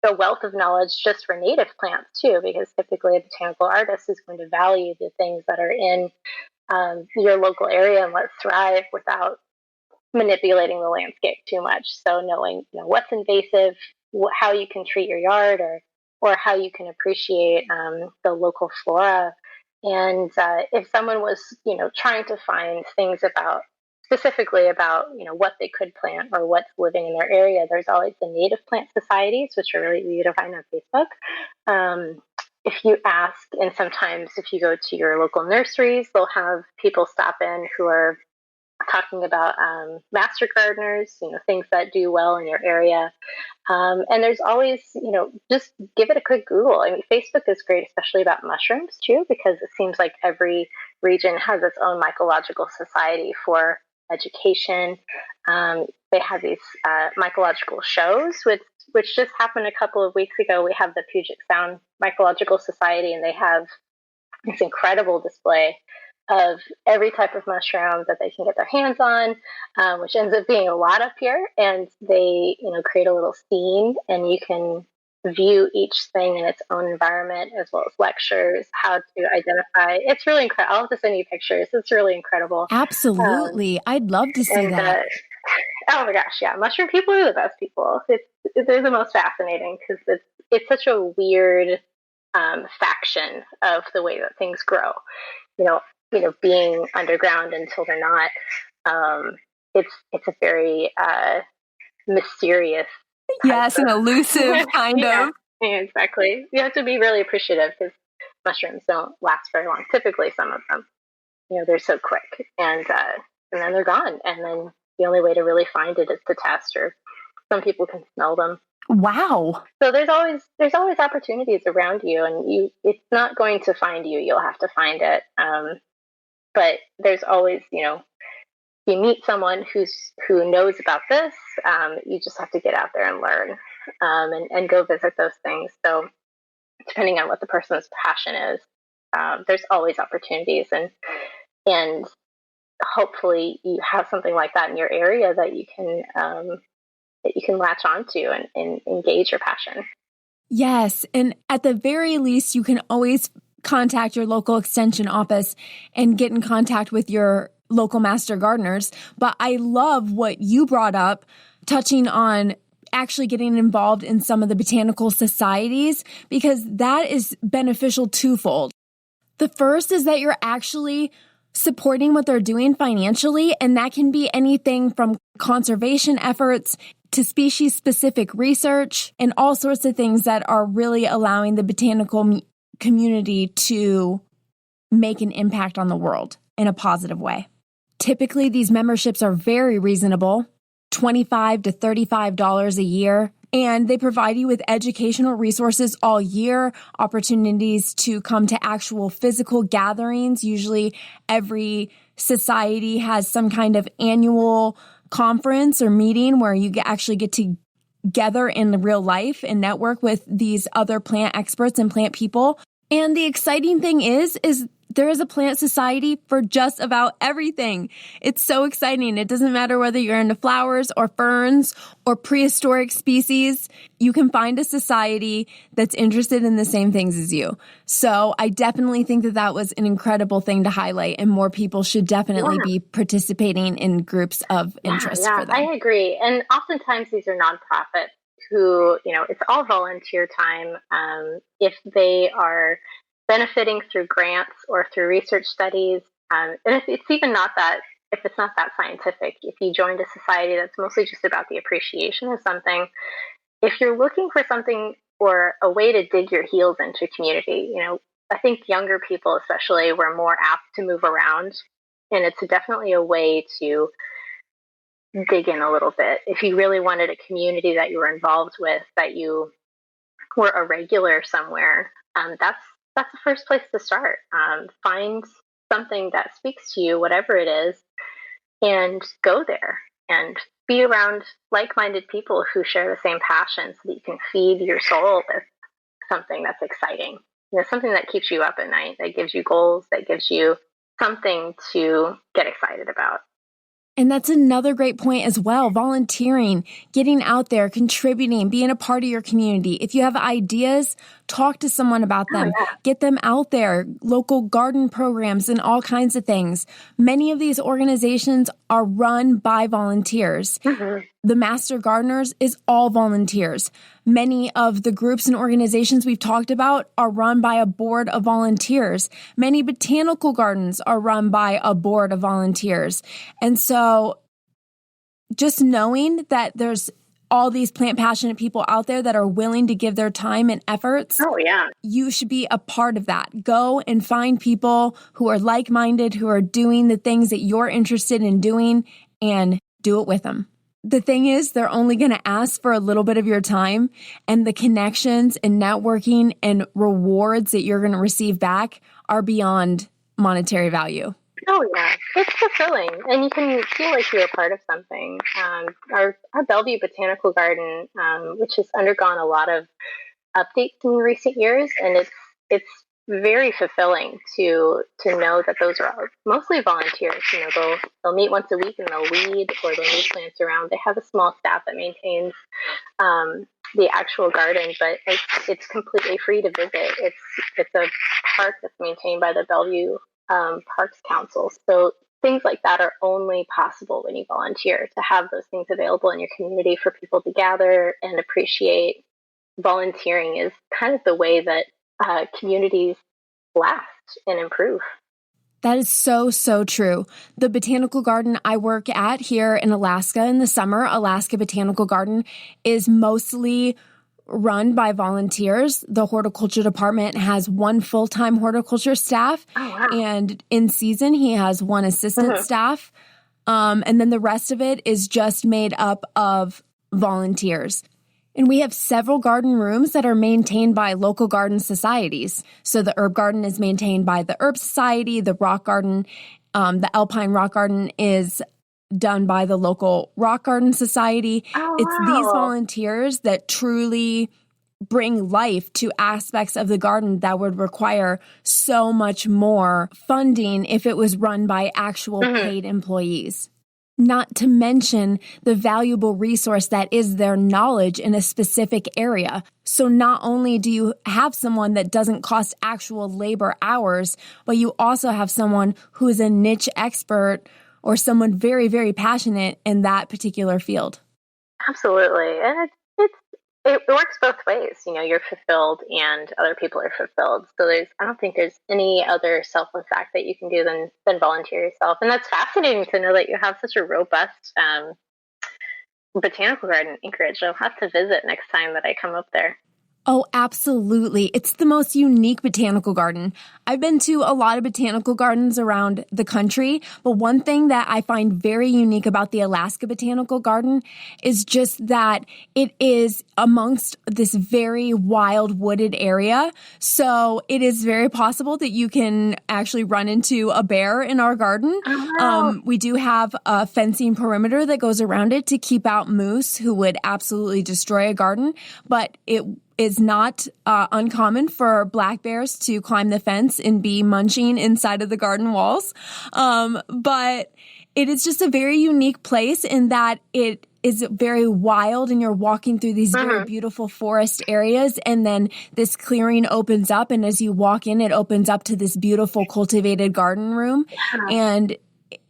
a wealth of knowledge just for native plants too, because typically a botanical artist is going to value the things that are in your local area and let thrive without manipulating the landscape too much. So knowing what's invasive, how you can treat your yard, or how you can appreciate the local flora. And if someone was trying to find things specifically about what they could plant or what's living in their area, there's always the native plant societies, which are really easy to find on Facebook. If you ask, and sometimes if you go to your local nurseries, they'll have people stop in who are talking about master gardeners, things that do well in your area. And there's always, just give it a quick Google. I mean, Facebook is great, especially about mushrooms too, because it seems like every region has its own mycological society for education. They have these mycological shows, which just happened a couple of weeks ago. We have the Puget Sound Mycological Society, and they have this incredible display of every type of mushroom that they can get their hands on, which ends up being a lot up here. And they, create a little scene, and you can view each thing in its own environment, as well as lectures, how to identify. It's really incredible. I'll have to send you pictures. It's really incredible. Absolutely. I'd love to see that. Oh my gosh, yeah. Mushroom people are the best people. they're the most fascinating because it's such a weird faction of the way that things grow. You know, being underground until they're not. It's a very mysterious type Yes, an elusive kind yeah, of. yeah, exactly. You have to be really appreciative because mushrooms don't last very long. Typically, some of them, they're so quick, and then they're gone. And then the only way to really find it is to test, or some people can smell them. Wow. So there's always opportunities around you, and it's not going to find you. You'll have to find it. But there's always, you meet someone who knows about this. You just have to get out there and learn, and go visit those things. So depending on what the person's passion is, there's always opportunities, and hopefully you have something like that in your area that you can latch onto and engage your passion. Yes. And at the very least, you can always contact your local extension office and get in contact with your local master gardeners. But I love what you brought up, touching on actually getting involved in some of the botanical societies, because that is beneficial twofold. The first is that you're actually supporting what they're doing financially, and that can be anything from conservation efforts to species-specific research and all sorts of things that are really allowing the botanical community to make an impact on the world in a positive way. Typically, these memberships are very reasonable, $25 to $35 a year, and they provide you with educational resources all year, opportunities to come to actual physical gatherings. Usually every society has some kind of annual conference or meeting where you actually get together in real life and network with these other plant experts and plant people. And the exciting thing is there is a plant society for just about everything. It's so exciting. It doesn't matter whether you're into flowers or ferns or prehistoric species. You can find a society that's interested in the same things as you. So I definitely think that was an incredible thing to highlight, and more people should definitely be participating in groups of interest for them. I agree. And oftentimes these are nonprofits who, it's all volunteer time. If they are benefiting through grants or through research studies, and if it's not that scientific, if you joined a society that's mostly just about the appreciation of something, if you're looking for something or a way to dig your heels into community, I think younger people especially were more apt to move around, and it's definitely a way to dig in a little bit. If you really wanted a community that you were involved with, that you were a regular somewhere, that's the first place to start. Find something that speaks to you, whatever it is, and go there and be around like-minded people who share the same passion, so that you can feed your soul with something that's exciting. Something that keeps you up at night, that gives you goals, that gives you something to get excited about. And that's another great point as well. Volunteering, getting out there, contributing, being a part of your community. If you have ideas, talk to someone about them. Get them out there. Local garden programs and all kinds of things. Many of these organizations are run by volunteers. Mm-hmm. The Master Gardeners is all volunteers. Many of the groups and organizations we've talked about are run by a board of volunteers. Many botanical gardens are run by a board of volunteers. And so just knowing that there's all these plant passionate people out there that are willing to give their time and efforts, you should be a part of that. Go and find people who are like-minded, who are doing the things that you're interested in doing, and do it with them. The thing is, they're only going to ask for a little bit of your time, and the connections and networking and rewards that you're going to receive back are beyond monetary value. Oh, yeah. It's fulfilling, and you can feel like you're a part of something. Our Bellevue Botanical Garden, which has undergone a lot of updates in recent years, and it's very fulfilling to know that those are mostly volunteers. They'll meet once a week and they'll weed, or they'll move plants around. They have a small staff that maintains the actual garden, but it's completely free to visit. It's a park that's maintained by the Bellevue Parks Council, so things like that are only possible when you volunteer. To have those things available in your community for people to gather and appreciate, volunteering is kind of the way that communities last and improve. That is so, so true. The botanical garden I work at here in Alaska in the summer, Alaska Botanical Garden, is mostly run by volunteers. The horticulture department has one full-time horticulture staff. Oh, wow. And in season, he has one assistant staff. And then the rest of it is just made up of volunteers. And we have several garden rooms that are maintained by local garden societies. So the herb garden is maintained by the Herb Society, the rock garden, the Alpine Rock Garden is done by the local Rock Garden Society. Oh, it's wow. these volunteers that truly bring life to aspects of the garden that would require so much more funding if it was run by actual paid employees. Not to mention the valuable resource that is their knowledge in a specific area. So not only do you have someone that doesn't cost actual labor hours, but you also have someone who is a niche expert or someone very, very passionate in that particular field. Absolutely. And it works both ways. You know, you're fulfilled and other people are fulfilled. So I don't think there's any other selfless act that you can do than volunteer yourself. And that's fascinating to know that you have such a robust botanical garden in Anchorage. I'll have to visit next time that I come up there. Oh, absolutely. It's the most unique botanical garden. I've been to a lot of botanical gardens around the country, but one thing that I find very unique about the Alaska Botanical Garden is just that it is amongst this very wild wooded area. So it is very possible that you can actually run into a bear in our garden. Oh, wow. We do have a fencing perimeter that goes around it to keep out moose who would absolutely destroy a garden, but it is not uncommon for black bears to climb the fence and be munching inside of the garden walls. But it is just a very unique place in that it is very wild and you're walking through these very beautiful forest areas, and then this clearing opens up, and as you walk in, it opens up to this beautiful cultivated garden room. And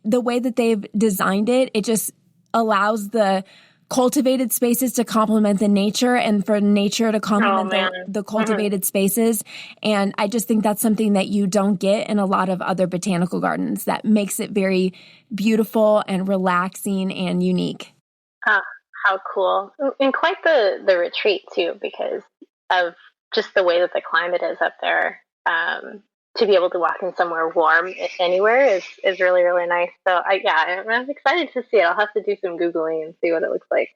the way that they've designed it, it just allows the cultivated spaces to complement the nature and for nature to complement the cultivated spaces. And I just think that's something that you don't get in a lot of other botanical gardens that makes it very beautiful and relaxing and unique. How cool. And quite the retreat too, because of just the way that the climate is up there. To be able to walk in somewhere warm anywhere is really, really nice. So I'm excited to see it. I'll have to do some Googling and see what it looks like.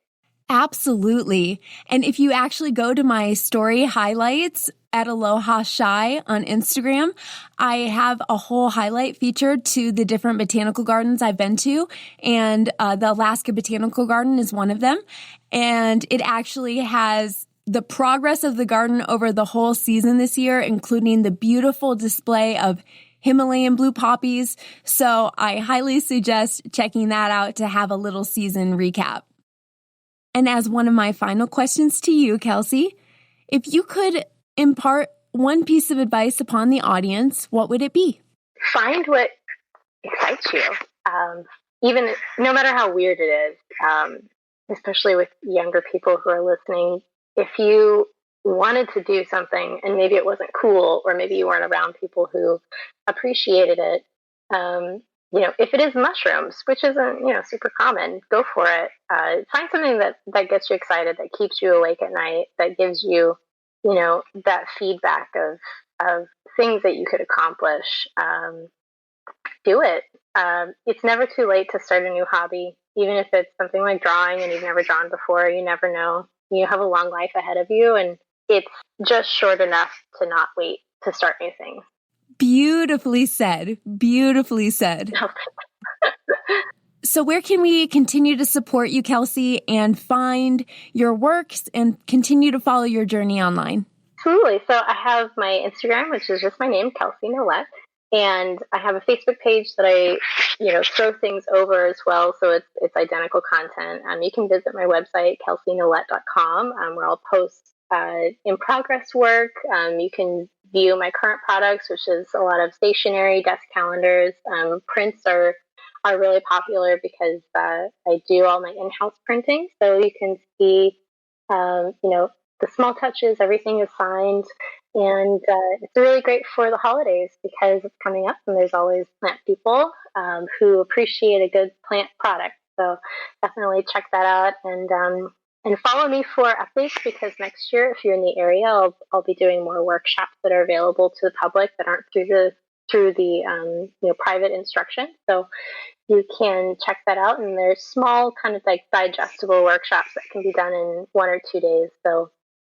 Absolutely. And if you actually go to my story highlights at Aloha Shy on Instagram, I have a whole highlight featured to the different botanical gardens I've been to. And the Alaska Botanical Garden is one of them. And it actually has the progress of the garden over the whole season this year, including the beautiful display of Himalayan blue poppies. So I highly suggest checking that out to have a little season recap. And as one of my final questions to you, Kelsey, if you could impart one piece of advice upon the audience, what would it be? Find what excites you. Even no matter how weird it is, especially with younger people who are listening, if you wanted to do something and maybe it wasn't cool, or maybe you weren't around people who appreciated it, if it is mushrooms, which isn't, super common, go for it. Find something that gets you excited, that keeps you awake at night, that gives you, that feedback of things that you could accomplish. Do it. It's never too late to start a new hobby, even if it's something like drawing and you've never drawn before. You never know. You have a long life ahead of you, and it's just short enough to not wait to start new things. Beautifully said. Beautifully said. So where can we continue to support you, Kelsey, and find your works and continue to follow your journey online? Absolutely. So I have my Instagram, which is just my name, Kelsey Nollette. And I have a Facebook page that I, throw things over as well. So it's identical content. You can visit my website, kelseynollette.com, where I'll post in progress work. You can view my current products, which is a lot of stationery, desk calendars. Prints are are really popular because I do all my in-house printing. So you can see, the small touches, everything is signed. And it's really great for the holidays because it's coming up and there's always plant people who appreciate a good plant product. So definitely check that out and follow me for updates because next year, if you're in the area, I'll be doing more workshops that are available to the public that aren't through the private instruction. So you can check that out. And there's small kind of like digestible workshops that can be done in 1 or 2 days. So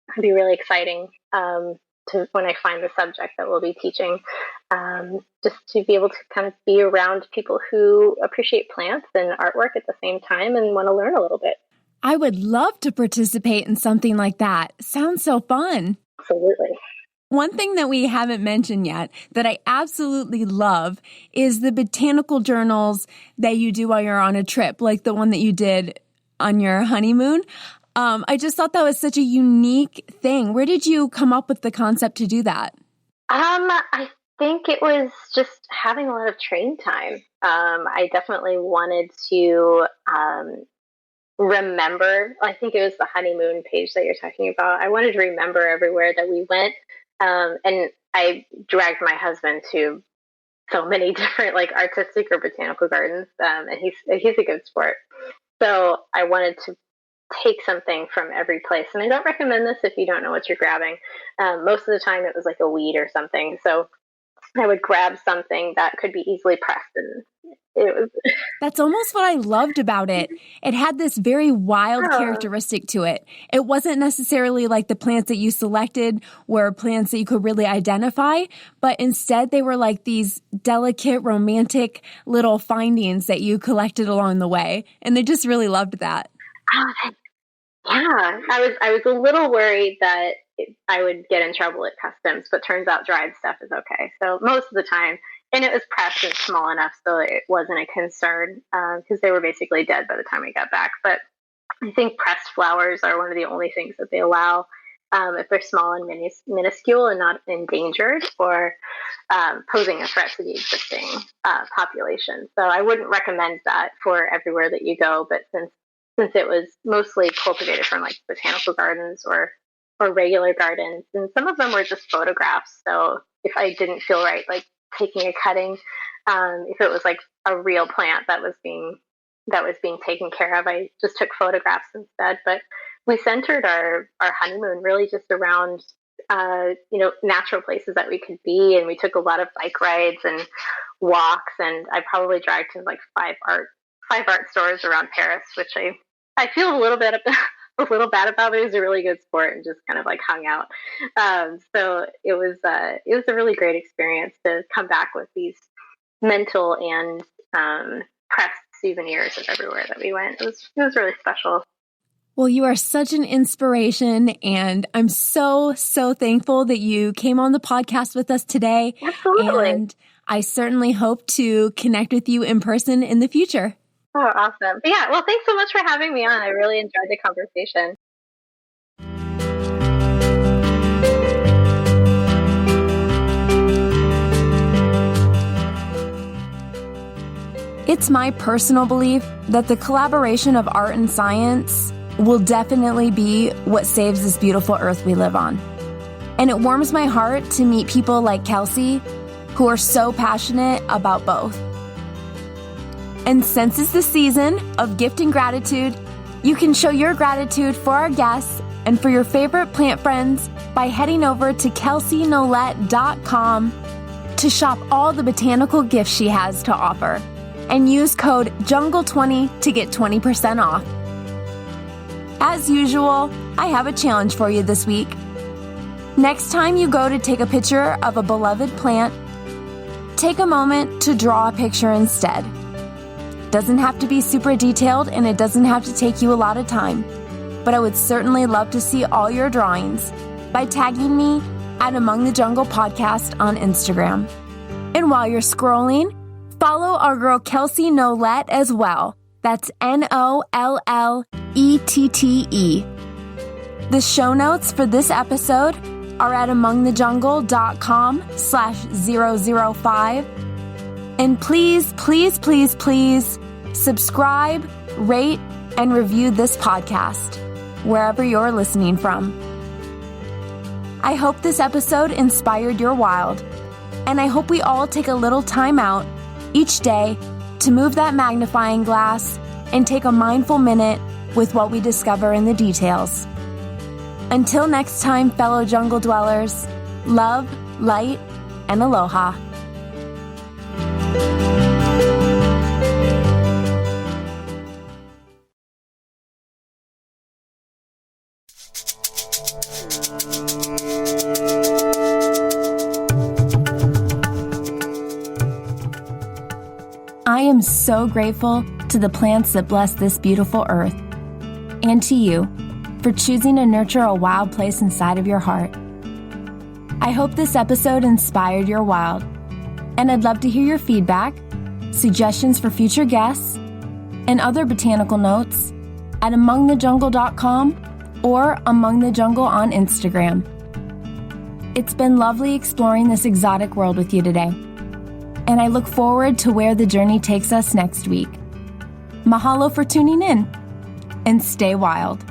it'll be really exciting to when I find the subject that we'll be teaching, just to be able to kind of be around people who appreciate plants and artwork at the same time and want to learn a little bit. I would love to participate in something like that. Sounds so fun. Absolutely. One thing that we haven't mentioned yet that I absolutely love is the botanical journals that you do while you're on a trip, like the one that you did on your honeymoon. I just thought that was such a unique thing. Where did you come up with the concept to do that? I think it was just having a lot of train time. I definitely wanted to remember, I think it was the honeymoon page that you're talking about. I wanted to remember everywhere that we went. And I dragged my husband to so many different like artistic or botanical gardens. And he's a good sport. So I wanted to take something from every place. And I don't recommend this if you don't know what you're grabbing. Most of the time it was like a weed or something. So I would grab something that could be easily pressed. And it was That's almost what I loved about it. It had this very wild characteristic to it. It wasn't necessarily like the plants that you selected were plants that you could really identify, but instead they were like these delicate, romantic little findings that you collected along the way. And I just really loved that. Yeah, I was a little worried that I would get in trouble at customs, but turns out dried stuff is okay. So most of the time, and it was pressed and small enough so it wasn't a concern because they were basically dead by the time I got back. But I think pressed flowers are one of the only things that they allow if they're small and minuscule and not endangered or posing a threat to the existing population. So I wouldn't recommend that for everywhere that you go, but since it was mostly cultivated from like botanical gardens or regular gardens, and some of them were just photographs. So if I didn't feel right, like taking a cutting, if it was like a real plant that was being taken care of, I just took photographs instead. But we centered our honeymoon really just around natural places that we could be, and we took a lot of bike rides and walks, and I probably dragged him like five art stores around Paris, which I feel a little bad about, but he was a really good sport and just kind of like hung out. So it was a really great experience to come back with these mental and pressed souvenirs of everywhere that we went. It was really special. Well, you are such an inspiration, and I'm so, so thankful that you came on the podcast with us today. Absolutely. And I certainly hope to connect with you in person in the future. Oh, awesome. But yeah, well, thanks so much for having me on. I really enjoyed the conversation. It's my personal belief that the collaboration of art and science will definitely be what saves this beautiful earth we live on. And it warms my heart to meet people like Kelsey, who are so passionate about both. And since it's the season of gift and gratitude, you can show your gratitude for our guests and for your favorite plant friends by heading over to KelseyNollette.com to shop all the botanical gifts she has to offer and use code JUNGLE20 to get 20% off. As usual, I have a challenge for you this week. Next time you go to take a picture of a beloved plant, take a moment to draw a picture instead. Doesn't have to be super detailed, and it doesn't have to take you a lot of time, but I would certainly love to see all your drawings by tagging me at Among the Jungle Podcast on Instagram. And while you're scrolling, follow our girl Kelsey Nollette as well. That's Nollette. The show notes for this episode are at amongthejungle.com/005. And please, please, please, please subscribe, rate, and review this podcast wherever you're listening from. I hope this episode inspired your wild, and I hope we all take a little time out each day to move that magnifying glass and take a mindful minute with what we discover in the details. Until next time, fellow jungle dwellers, love, light, and aloha. I am so grateful to the plants that bless this beautiful earth, and to you for choosing to nurture a wild place inside of your heart. I hope this episode inspired your wild, and I'd love to hear your feedback, suggestions for future guests, and other botanical notes at amongthejungle.com or amongthejungle on Instagram. It's been lovely exploring this exotic world with you today, and I look forward to where the journey takes us next week. Mahalo for tuning in, and stay wild.